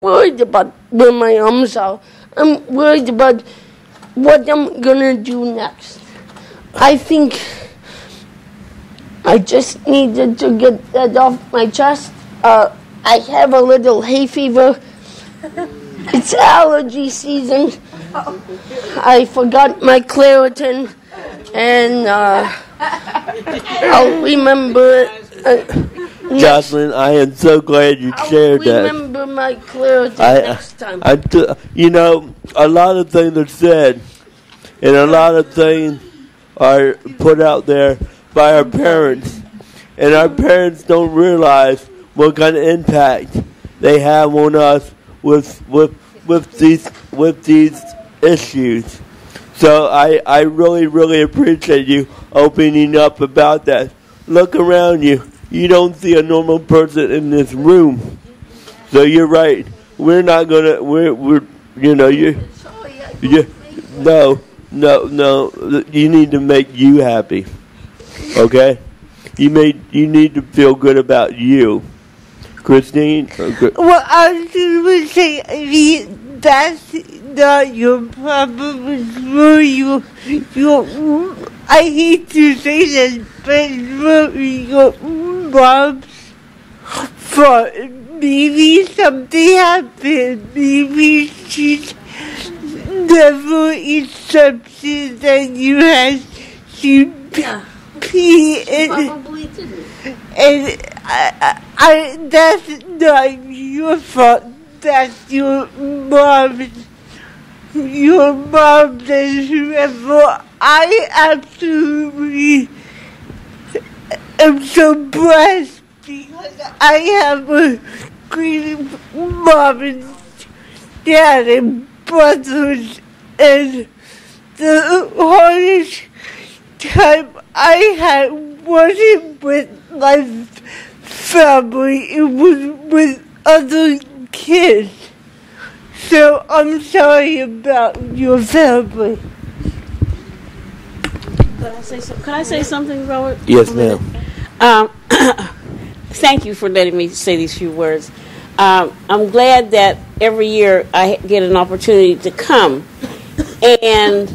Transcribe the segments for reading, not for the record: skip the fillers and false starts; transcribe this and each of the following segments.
worried about where my arms are. I'm worried about what I'm gonna do next. I think I just needed to get that off my chest. I have a little hay fever. It's allergy season. I forgot my Claritin, and I'll remember it. Jocelyn, I am so glad you shared that. I'll remember my Claritin next time. You know, a lot of things are said, and a lot of things are put out there by our parents, and our parents don't realize what kind of impact they have on us with these issues. So I really appreciate you opening up about that. Look around you. You don't see a normal person in this room. So you're right. We're not gonna. We're you know you. No. You need to make you happy. Okay. You need to feel good about you. Christine? Well, I was going to say, that's not your problem. It's more your, I hate to say this, but it's more your mom's fault. Maybe something happened. Maybe she's never accepted that you had to pee. Probably didn't. And I that's not your fault. That's your mom's. Your mom does whoever. I absolutely am so blessed because I have a great mom and dad and brothers, and the hardest time I had wasn't with my family, it was with other kids. So I'm sorry about your family. Could I say something, Robert? Yes, ma'am. Thank you for letting me say these few words. I'm glad that every year I get an opportunity to come. And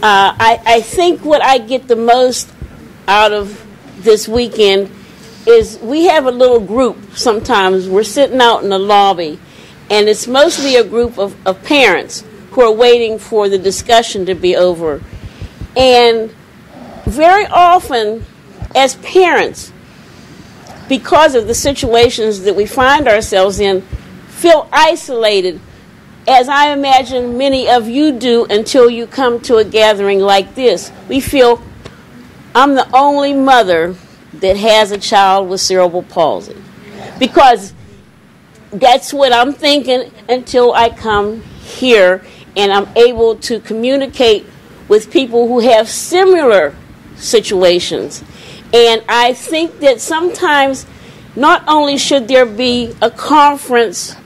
I think what I get the most out of this weekend is we have a little group sometimes. We're sitting out in the lobby, and it's mostly a group of parents who are waiting for the discussion to be over. And very often, as parents, because of the situations that we find ourselves in, feel isolated, as I imagine many of you do until you come to a gathering like this. We feel, I'm the only mother that has a child with cerebral palsy. Because that's what I'm thinking until I come here and I'm able to communicate with people who have similar situations. And I think that sometimes not only should there be a conference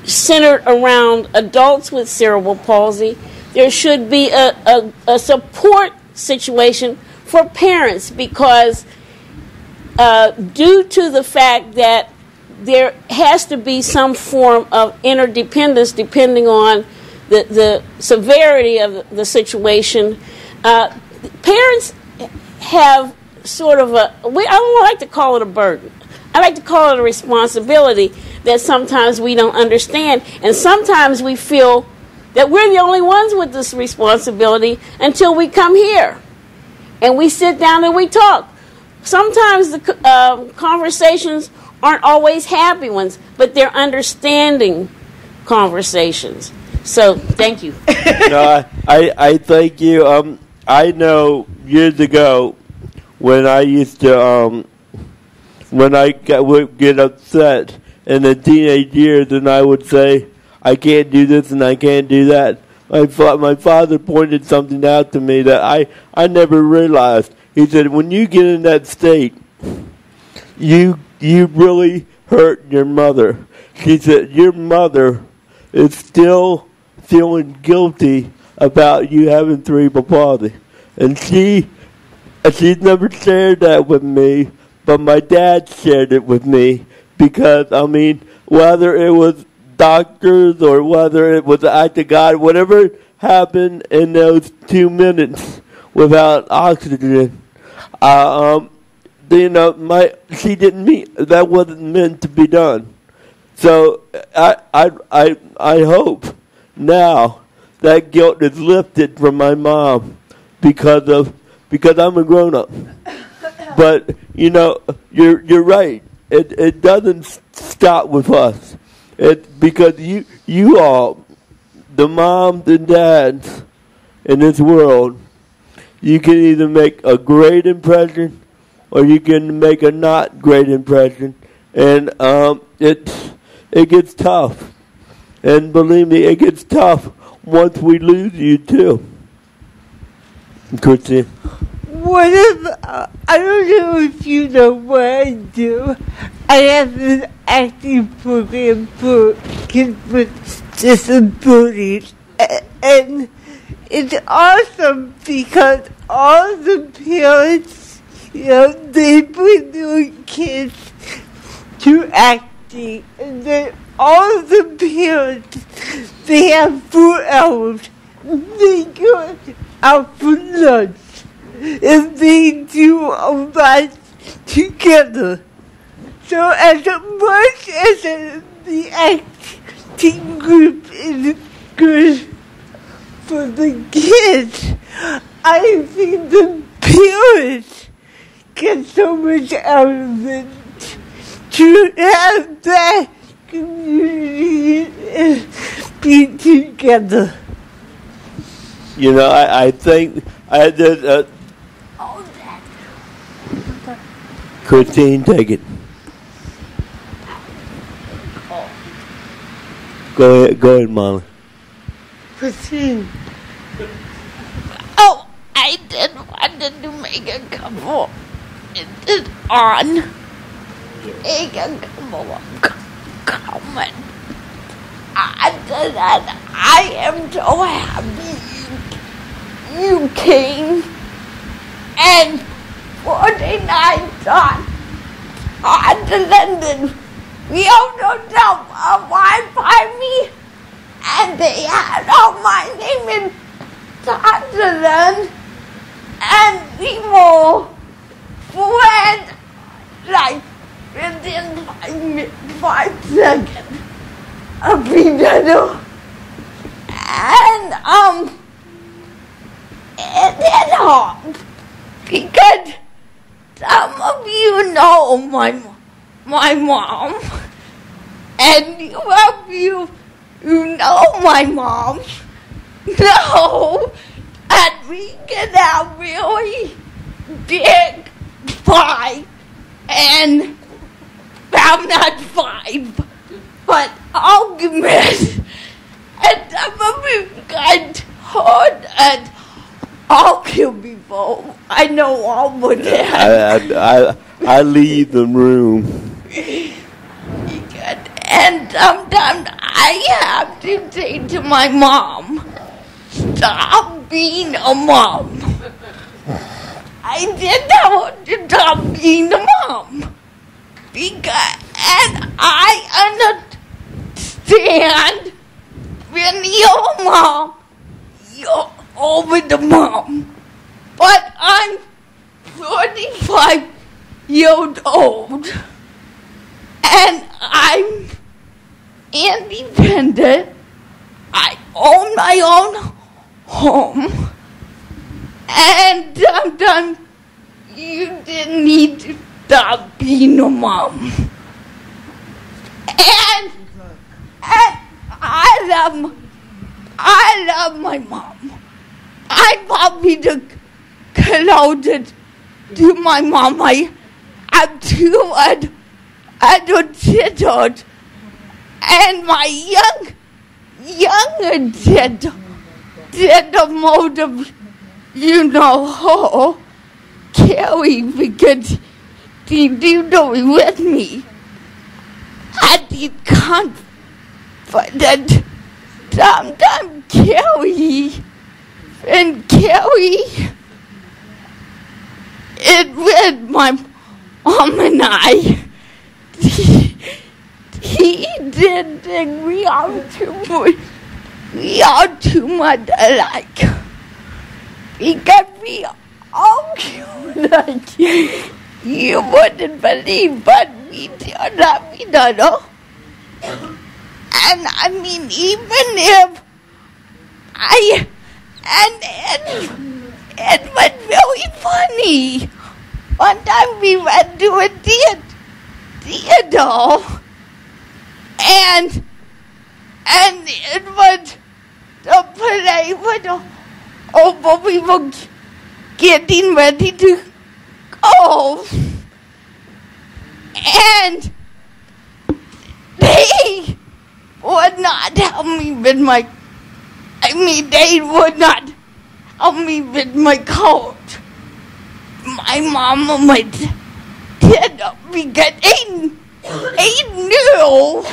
centered around adults with cerebral palsy, there should be a support situation for parents, because due to the fact that there has to be some form of interdependence depending on the severity of the situation, parents have sort of I don't like to call it a burden. I like to call it a responsibility that sometimes we don't understand. And sometimes we feel that we're the only ones with this responsibility until we come here. And we sit down and we talk. Sometimes the conversations aren't always happy ones, but they're understanding conversations. So, thank you. No, I thank you. I know years ago when I used to, when I would get upset in the teenage years, and I would say, I can't do this and I can't do that. My father pointed something out to me that I never realized. He said, when you get in that state, you really hurt your mother. He said, your mother is still feeling guilty about you having cerebral palsy. And she's never shared that with me, but my dad shared it with me because, I mean, whether it was doctors or whether it was the act of God, whatever happened in those 2 minutes without oxygen, she didn't mean that wasn't meant to be done. So I hope now that guilt is lifted from my mom because I'm a grown up. But you're right. It doesn't stop with us. Because you all, the moms and dads in this world, you can either make a great impression or you can make a not great impression, and it gets tough. And believe me, it gets tough once we lose you too. Christine. What if, I don't know if you know what I do. I have an acting program for kids with disabilities. And it's awesome because all the parents, they bring their kids to acting. And then all the parents, they have 4 hours. They go out for lunch. And they do a lot together. So as much as the acting group is good for the kids, I think the parents get so much out of it to have that community be together. I think I did. Christine, take it. Go ahead, Molly. Christine. Oh, I did wanted to make a couple. Is it on? Make a couple of comments. I am so happy you came and 49 times on to London. We also told a Wi-Fi me, and they had all my name in Scotland, and we more went like within 5 seconds of each other. And it is hard because some of you know my mom, and you who know my mom know that we can have really big fight, and I'm not 5, but arguments, and some of you got hurt and I'll kill people. I know all but that. I leave the room. And sometimes I have to say to my mom, stop being a mom. I did tell her to stop being a mom. And I understand when you're a mom, you're over the mom. But I'm 45 years old. And I'm independent. I own my own home. And sometimes you didn't need to stop being a mom. And I love my mom. I probably the closest to my mom. I have 2 adult sisters, and my younger sister did the most of, her, Carrie, because she did it with me. I did confident. Sometimes Carrie is with my mom and I. he did think we are too much alike. Because we all cute like you wouldn't believe, but we don't know. And I mean, even if it was really funny. One time we went to a theater, and it was the play but we were getting ready to go, and they would not help me with they would not help me with my coat. My mom and my dad, because they knew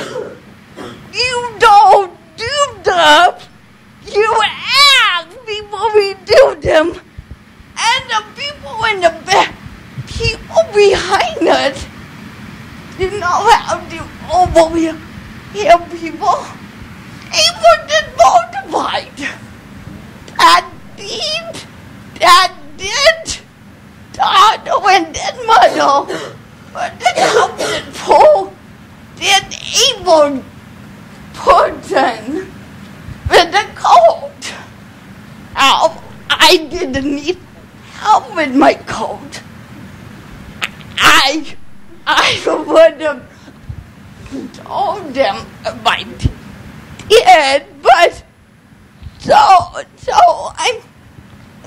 you don't do them. You ask before we do them. And the people in the back, people behind us, you know how to overhear people. They were just mortified. That did. Daughter and then mother, but the opposite pole did able person with the coat. I didn't need help with my coat. I would have told them about it, but so I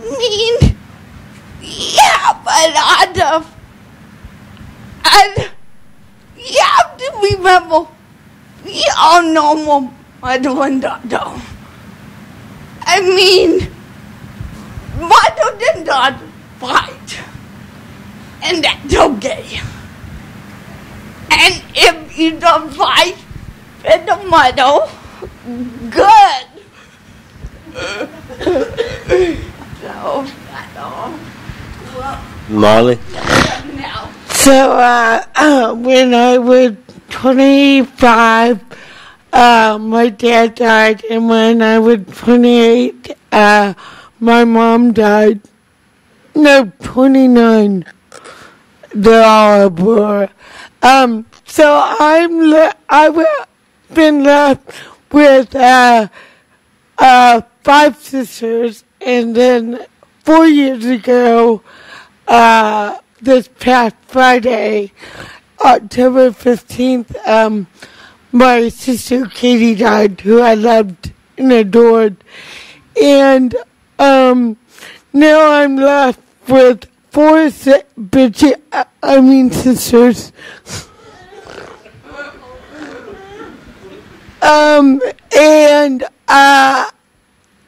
mean. Yeah, but and you have to remember, we all know mother and daughter. I mean, mother and daughter fight, and that's okay. And if you don't fight with the mother, good. So, that's all. Molly? So, when I was 25, my dad died, and when I was 28, my mom died. No, 29. They're all a blur. So I've been left with 5 sisters, and then 4 years ago, this past Friday, October 15th, my sister Katie died, who I loved and adored. And now I'm left with 4 sisters. And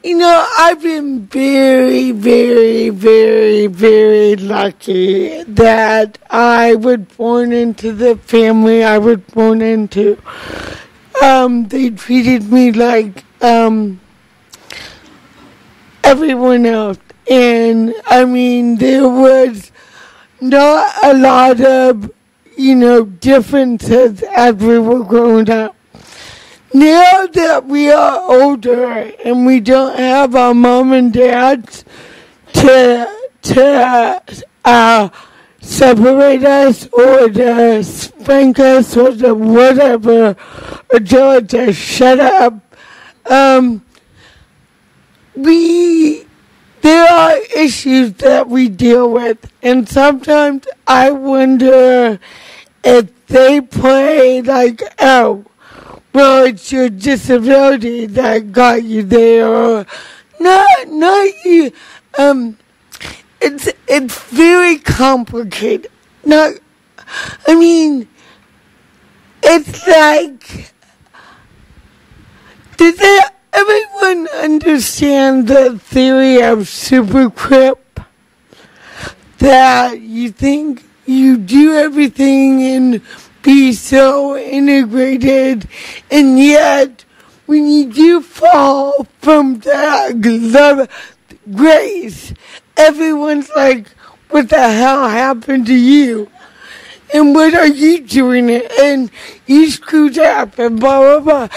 you know, I've been very, very, very, very lucky that I was born into the family I was born into. They treated me like everyone else. And, I mean, there was not a lot of, differences as we were growing up. Now that we are older and we don't have our mom and dads to separate us or to spank us or to whatever, or tell us to shut up, there are issues that we deal with, and sometimes I wonder if they play like, oh, well, it's your disability that got you there, or not you. It's very complicated. It's like, does everyone understand the theory of supercrip? That you think you do everything and be so integrated, and yet when you do fall from that grace, everyone's like, what the hell happened to you? and what are you doing, and you screwed up, and blah, blah, blah.